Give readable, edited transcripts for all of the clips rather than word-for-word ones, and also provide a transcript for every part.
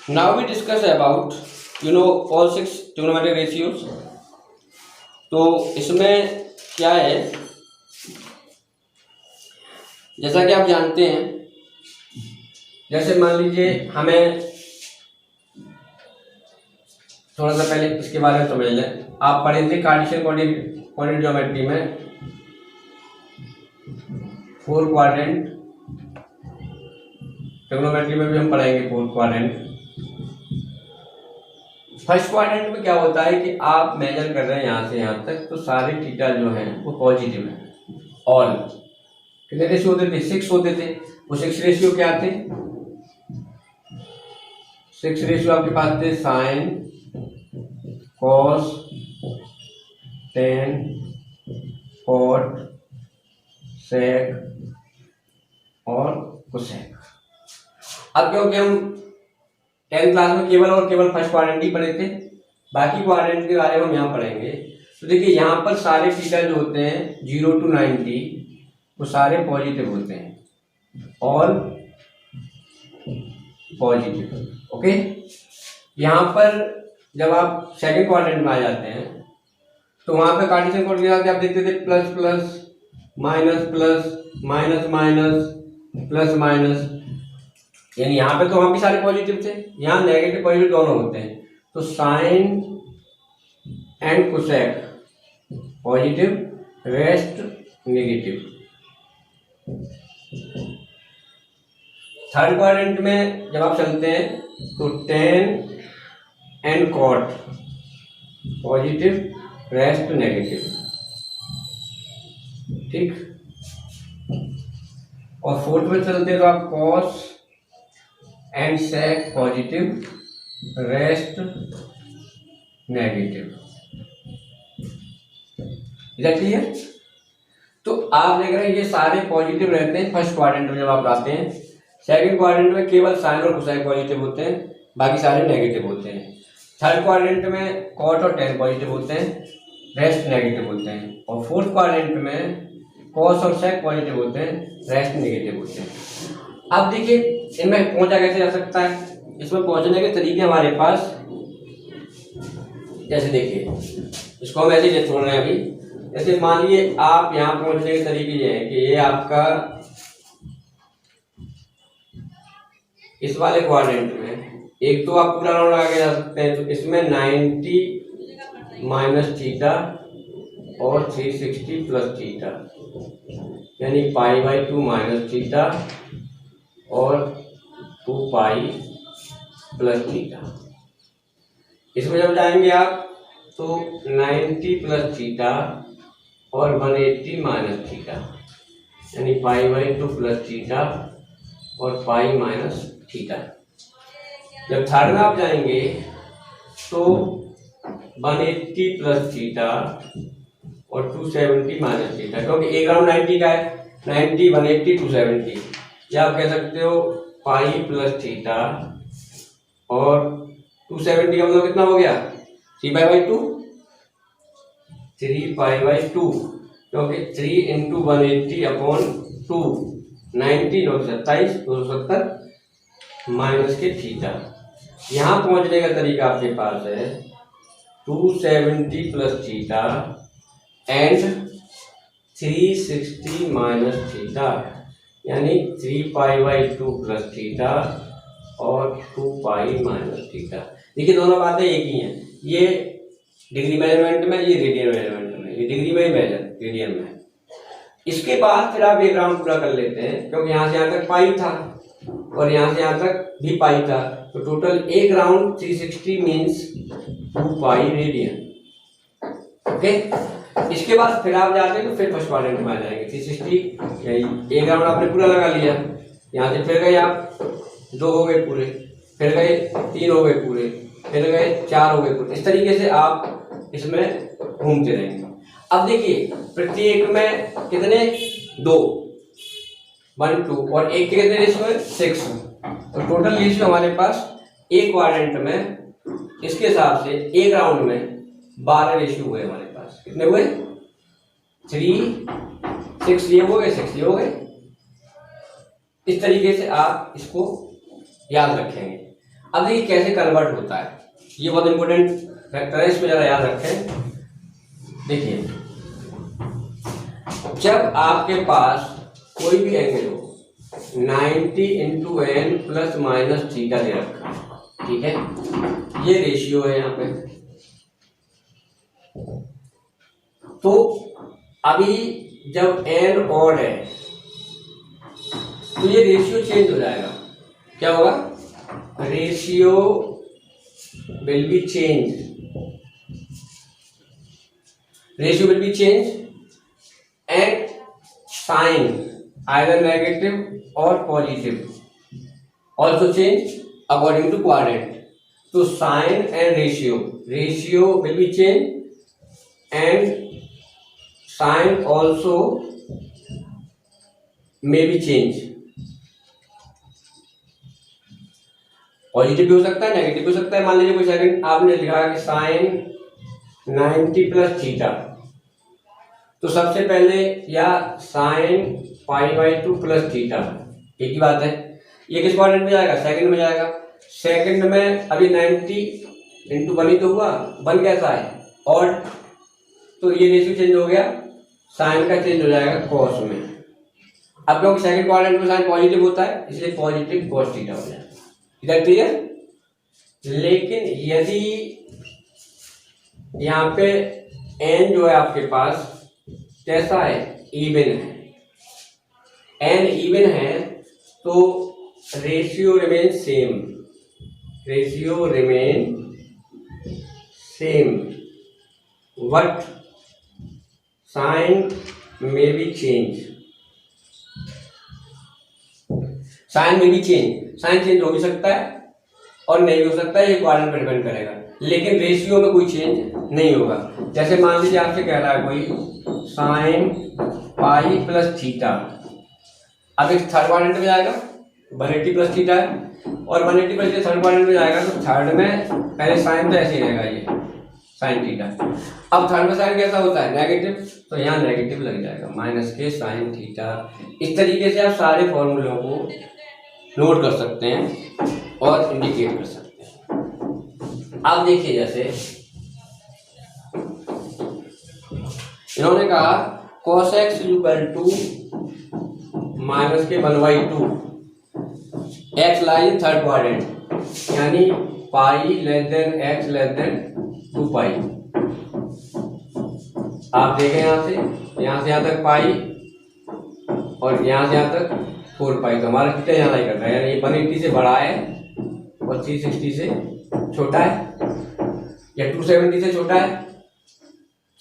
Now we discuss about all six trigonometric ratios. तो इसमें क्या है, जैसा कि आप जानते हैं, जैसे मान लीजिए हमें थोड़ा सा पहले इसके बारे में समझ लें। आप पढ़े थे कार्टेशियन कोऑर्डिनेट ज्योमेट्री में 4 क्वाड्रेंट, ट्रिग्नोमेट्री में भी हम पढ़ेंगे 4 क्वाड्रेंट। फर्स्ट क्वाड्रेंट में क्या होता है कि आप मेजर कर रहे हैं यहाँ से यहाँ तक, तो सारे थीटा जो हैं वो पॉजिटिव है। ऑल कितने रेशियो होते थे? 6 होते थे। वो 6 रेशियो क्या थे? 6 रेशियो आपके पास थे साइन, कॉस, टेन, कॉट, सेक और कोसेक। अब क्योंकि हम 10th क्लास में केवल फर्स्ट क्वाड्रेंट ही पढ़े थे, बाकी क्वाड्रेंट के बारे में हम यहाँ पढ़ेंगे। तो देखिए यहाँ पर सारे थीटा जो होते हैं 0 to 90 वो सारे पॉजिटिव होते हैं, ऑल पॉजिटिव। ओके, यहाँ पर जब आप सेकंड क्वाड्रेंट में आ जाते हैं तो वहाँ पे कार्टेशियन कोऑर्डिनेट आप देखते थे plus plus minus plus minus minus plus minus, यानी यहाँ पे तो वहाँ भी सारे पॉजिटिव थे, यहाँ नेगेटिव पॉजिटिव दोनों होते हैं। तो sign and cosec positive, rest negative. Third quadrant में जब आप चलते हैं तो tan and cot positive, rest negative. ठीक, और फोर्थ में चलते हैं तो आप cos and sec positive, rest negative. इधर क्लियर? तो आप देख रहे हैं ये सारे पॉजिटिव रहते हैं फर्स्ट क्वाड्रेंट में जब आप आते हैं। सेकंड क्वाड्रेंट में केवल साइन और कोसाइन पॉजिटिव होते हैं, बाकी सारे नेगेटिव होते हैं। थर्ड क्वाड्रेंट में कॉट और टेन पॉजिटिव होते हैं, रेस्ट नेगेटिव होते हैं। और फोर्थ क्वाड्रेंट में कॉस और सेक पॉजिटिव होते हैं, रेस्ट नेगेटिव होते हैं। अब देखिए इनमें पहुंचा कैसे जा सकता है, इसमें पहुंचने के तरीके हमारे पास, जैसे देखिए इसको हम ऐसे छोड़ रहे हैं अभी। जैसे मान लीजिए आप यहाँ पहुंचने के तरीके ये हैं कि ये आपका इस वाले क्वाड्रेंट में एक तो आप पूरा राउंड लगा के जा सकते हैं, तो इसमें 90 माइनस थीटा और 360 प्लस थीटा, यानी π/2 माइनस थीटा और 2π प्लस थीटा। इसमें जब जाएंगे आप तो 90 प्लस थीटा और 180 माइनस थीटा, यानी π/2 प्लस थीटा और π माइनस थीटा। जब थर्ड में आप जाएंगे तो 180 प्लस थीटा और 270 माइनस थीटा, क्योंकि एक राउंड 90 का है, 90 180 270, या आप कह सकते हो पाई प्लस थीटा और 270 का मतलब कितना हो गया? 3π/2, 3π/2, क्योंकि 3 इंटू 180 अपॉन 2, 90 27 270 माइनस के थीटा। यहाँ पहुँचने का तरीका आपके पास है 270 plus theta and 360 minus theta, यानी 3π/2 प्लस थीटा और 2π माइनस थीटा। देखिए दोनों बातें एक ही हैं, ये डिग्री मेजरमेंट में, ये रेडियन मेजरमेंट में। ये डिग्री में ही मेजर, रेडियन में। इसके बाद फिर आप एक राउंड पूरा कर लेते हैं, क्योंकि यहाँ से यहाँ तक पाई था और यहाँ से यहाँ तक भी पाई था, तो टोटल एक राउंड 360 मीन्स 2π रेडियन। ओके, इसके बाद फिर आप जाते हैं तो फिर फर्स्ट क्वाड्रेंट में आ जाएंगे। 360 एक राउंड आपने पूरा लगा लिया, यहाँ से फिर गए आप 2 हो गए पूरे, फिर गए 3 हो गए पूरे, फिर गए 4 हो गए पूरे। इस तरीके से आप इसमें घूमते रहेंगे। अब देखिए प्रत्येक में कितने? 2, 1 2 और एक के कितने रेशियो है? 6। तो टोटल रेशियो हमारे पास एक क्वाड्रेंट में इसके हिसाब से एक राउंड में 12 रेशियो हुए हमारे पास। कितने हुए? 3 6 ये हो गए, 6 ये हो गए। इस तरीके से आप इसको याद रखेंगे। अब देखिए कैसे कन्वर्ट होता है, ये बहुत इंपॉर्टेंट फैक्टर है, इसमें जरा याद रखें। देखिए जब आपके पास कोई भी एंगल हो 90 into N plus minus theta दे रखा है, ठीक है, ये रेशियो है यहाँ पे। तो अभी जब एन ऑड है तो ये रेशियो चेंज हो जाएगा। क्या होगा? Ratio will be change, ratio will be change and sign either negative और positive also change according to quadrant. तो sign and ratio will be change and sign also may be change. Positive भी हो सकता है, negative भी हो सकता है। मान लीजिए कोई सेकंड आपने लिखा कि साइन 90 प्लस थीटा, तो सबसे पहले या साइन π/2 प्लस थीटा, एक ही बात है। ये किस क्वाड्रेंट में जाएगा? सेकंड में जाएगा। सेकंड में अभी 90 इंटू 1 ही तो हुआ, 1 कैसा है? ऑड, तो ये रेशियो चेंज हो गया, साइन का चेंज हो जाएगा कॉस में। अब क्योंकि सेकंड क्वाड्रेंट में साइन पॉजिटिव होता है इसलिए पॉजिटिव कॉस थीटा हो जाएगा। इधर क्लियर? लेकिन यदि यहाँ पे एन जो है आपके पास कैसा है? इवन है। एन इवन है तो ratio remain same, ratio remain same but sign में बी चेंज, साइन में भी चेंज, साइन चेंज हो भी सकता है और नहीं हो सकता है, ये क्वाड्रेंट पर डिपेंड करेगा। लेकिन रेशियो में कोई चेंज नहीं होगा। जैसे मान लीजिए आपसे कह रहा है कोई साइन पाई प्लस थीटा, अब एक थर्ड क्वाड्रेंट में जाएगा, 180 प्लस थीटा है और 180 प्लस थर्ड क्वाड्रेंट में जाएगा तो थर्ड में पहले साइन तो ऐसे ही रहेगा, ये साइन थीटा। अब थर्ड में साइन कैसा होता है? नेगेटिव, तो यहाँ नेगेटिव लग जाएगा, माइनस के साइन थीटा। इस तरीके से आप सारे फॉर्मूलों को नोट कर सकते हैं और इंडिकेट कर सकते हैं। अब देखिए जैसे इन्होंने कहा cos x equal to minus के 1/2, x लाइज थर्ड क्वाड्रेंट, यानी pi less than x less than 2 pi. आप देखें यहाँ से यहाँ तक पाई और यहाँ से यहाँ तक 4 पाई, तो हमारा थीटा यहाँ लाई कर रहा है, यानी ये 180 से बड़ा है और 360 से छोटा है, या 270 से छोटा है,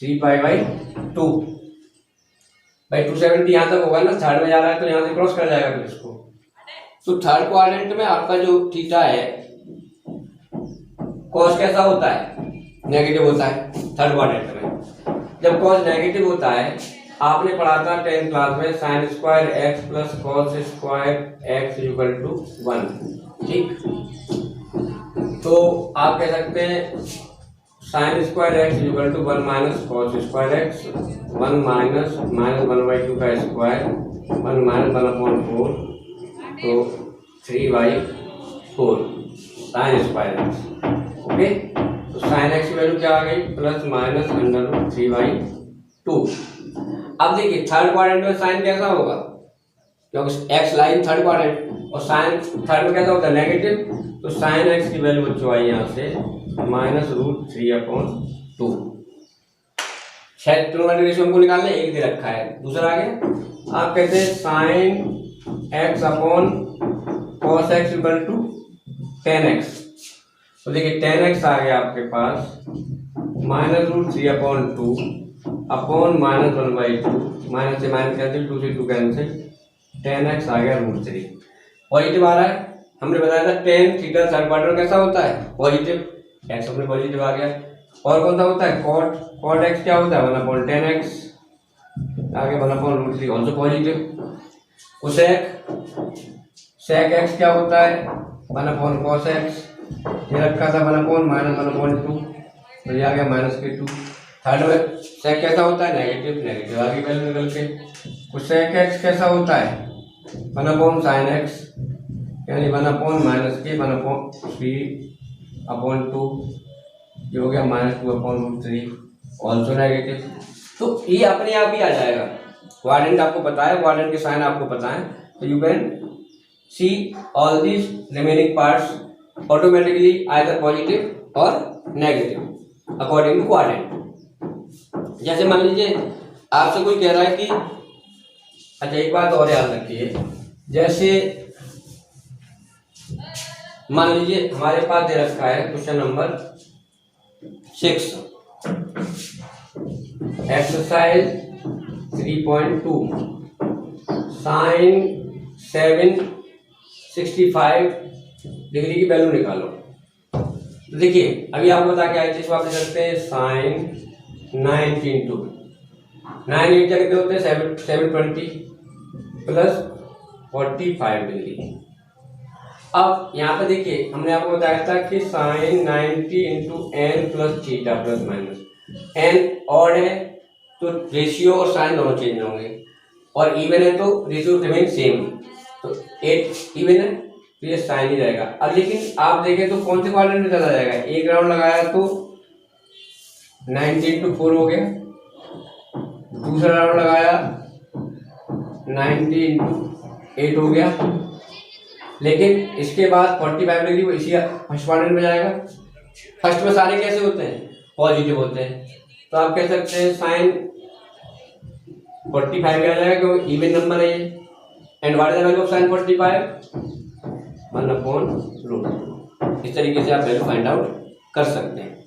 3π/2 भाई 270 यहाँ तक होगा ना, थर्ड में जा रहा है तो यहाँ से क्रॉस कर जाएगा फिर इसको। तो थर्ड क्वाड्रेंट में आपका जो थीटा है कॉस कैसा होता है? नेगेटिव होता है थर्ड क्वाड्रेंट में। जब कॉस नेगेटिव होता है, आपने पढ़ा था 10th क्लास में sine square x plus cos square x equal to 1, ठीक। तो आप कह सकते हैं sine square x equal to 1 minus cos square x, 1 minus 1/2 का स्क्वायर, 1 माइनस 1/4, तो 3/4 साइन स्क्वायर एक्स। ओके, तो साइन एक्स की वैल्यू क्या आ गई? Plus minus √3/2। अब देखिए थर्ड क्वाड्रेंट में साइन कैसा होगा? क्योंकि एक्स लाइन थर्ड क्वाड्रेंट और साइन थर्ड में कैसा होता है? नेगेटिव, तो साइन एक्स की वैल्यू बच्चों आई यहाँ से -√3/2। ट्रिग्नोमेट्रिक रेशियो हमको निकालना है, एक दे रखा है। दूसरा आगे आप कहते हैं sine x upon cos x equal to tan x। तो देखिए tan x आ गया आपके पास -√3/2 अपॉन -1/2, माइनस से माइनस कैंसिल, 2 से 2 कैंसिल, tan x आ गया √3। पॉजिटिव आ रहा है, हमने बताया था tan थीटा थर्ड क्वाड्रेंट कैसा होता है? पॉजिटिव, x अपने पॉजिटिव आ गया। और कौन सा होता है? cot x क्या होता है? 1/tan x, आगे 1/√3 ऑल्सो पॉजिटिव। sec x क्या होता है? 1/cos x, ये रखा था 1/-1/2, तो ये आ गया -2। थर्ड में sec कैसा होता है? नेगेटिव, आगे वैल्यू निकल के। sec x कैसा होता है? 1/sin x, यानी 1/-k 1/3/2 ये हो गया -2/√3 ऑल्सो नेगेटिव। तो ये अपने आप ही आ जाएगा, क्वाड्रेंट आपको पता है, क्वाड्रेंट के साइन आपको पता है, तो you can see all these remaining parts automatically either positive और नेगेटिव अकॉर्डिंग टू क्वाड्रेंट। जैसे मान लीजिए आपसे कोई कह रहा है कि, अच्छा एक बात और याद रखिए, जैसे मान लीजिए हमारे पास दे रखा है question number 6, exercise 3.2 sine 765 degree की वैल्यू निकालो। तो देखिए अभी आपको बता के आए थे, आप लिख सकते हैं साइन 90 इंटू 9 8 कितने होते हैं 720 प्लस 45 डिग्री। अब यहाँ पे देखिए हमने आपको बताया था कि sine 90 into N plus theta plus minus, n odd है तो रेशियो और साइन दोनों चेंज होंगे, और इवन है तो रेशियो रिमेन सेम, तो 8 इवन है तो ये साइन ही रहेगा। अब लेकिन आप देखें तो कौन से क्वाड्रेंट में चला जाएगा, एक राउंड लगाया तो 90 इंटू 4 हो गया, दूसरा राउंड लगाया 90 इंटू 8 हो गया, लेकिन इसके बाद 45 डिग्री वो इसी फर्स्ट क्वाड्रेंट में जाएगा। फर्स्ट में सारे कैसे होते हैं, पॉजिटिव होते हैं, तो आप कह सकते हैं साइन 45 आ जाएगा क्योंकि इवन नंबर है ये, and what is the value of sine 45 1/√2। इस तरीके से आप वैल्यू फाइंड आउट कर सकते हैं।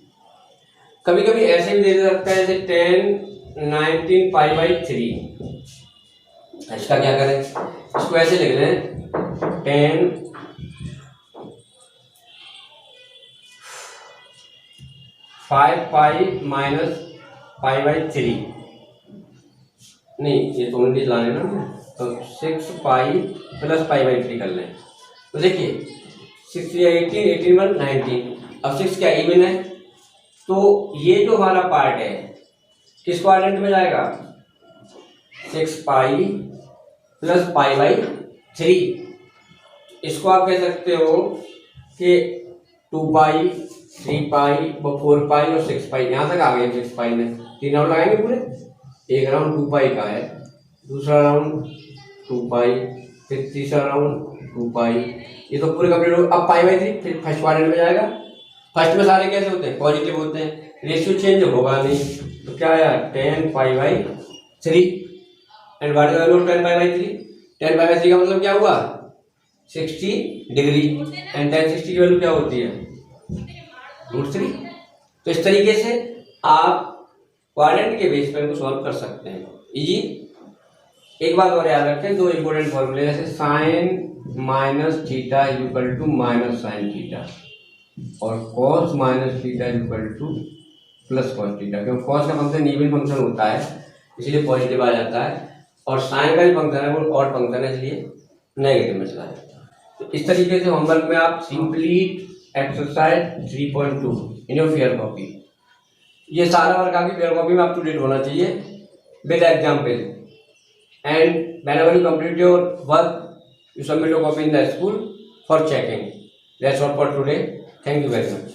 कभी कभी ऐसे भी दे सकता है जैसे 10 19 π/3, इसका क्या करें, इसको ऐसे लिख लें 10 5 माइनस π/3, नहीं ये तो ओनली लाने ना, तो 6 पाई प्लस π/3 कर लें। तो देखिए 6 या 18 18 1 19, अब 6 क्या इवन है, तो ये जो हमारा पार्ट है किस क्वाड्रेंट में जाएगा, 6 पाई प्लस π/3। इसको आप कह सकते हो कि 2 पाई 3 पाई 4 पाई और 6 पाई, यहाँ तक आ गए 6 पाई में 3 राउंड लगाएंगे पूरे, एक राउंड 2 पाई का है, दूसरा राउंड 2 पाई, फिर तीसरा राउंड 2 पाई, ये तो पूरे कंप्लीट हो। अब π/3 फिर फर्स्ट क्वाड्रेंट में जाएगा, फर्स्ट में सारे कैसे होते हैं, पॉजिटिव होते हैं, रेशियो चेंज होगा नहीं, तो क्या आया 10 π/3 and what is the value of 10 π/3, 10 π/3 का मतलब क्या हुआ 60 डिग्री, एंड 10 60 की वैल्यू क्या होती है √3। तो इस तरीके से आप क्वाड्रेंट के बेस पर इनको सॉल्व कर सकते हैं इजी। एक बात और याद रखें, दो इंपॉर्टेंट फॉर्मूले, जैसे sine minus theta equal to minus sine theta, और cos minus theta equal to plus cos theta, क्योंकि कॉस का फंक्शन इवन फंक्शन होता है इसलिए पॉजिटिव आ जाता है, और साइन का भी फंक्शन है वो ऑड फंक्शन है इसलिए नेगेटिव में चला जाता है। तो इस तरीके से होमवर्क में आप complete exercise 3.2 in your fair copy, ये सारा वर्क आपकी फेयर कॉपी में अप टू डेट होना चाहिए with example, and whenever you complete your work you submit your copy in the school for checking. That's all for today. Thank you very much.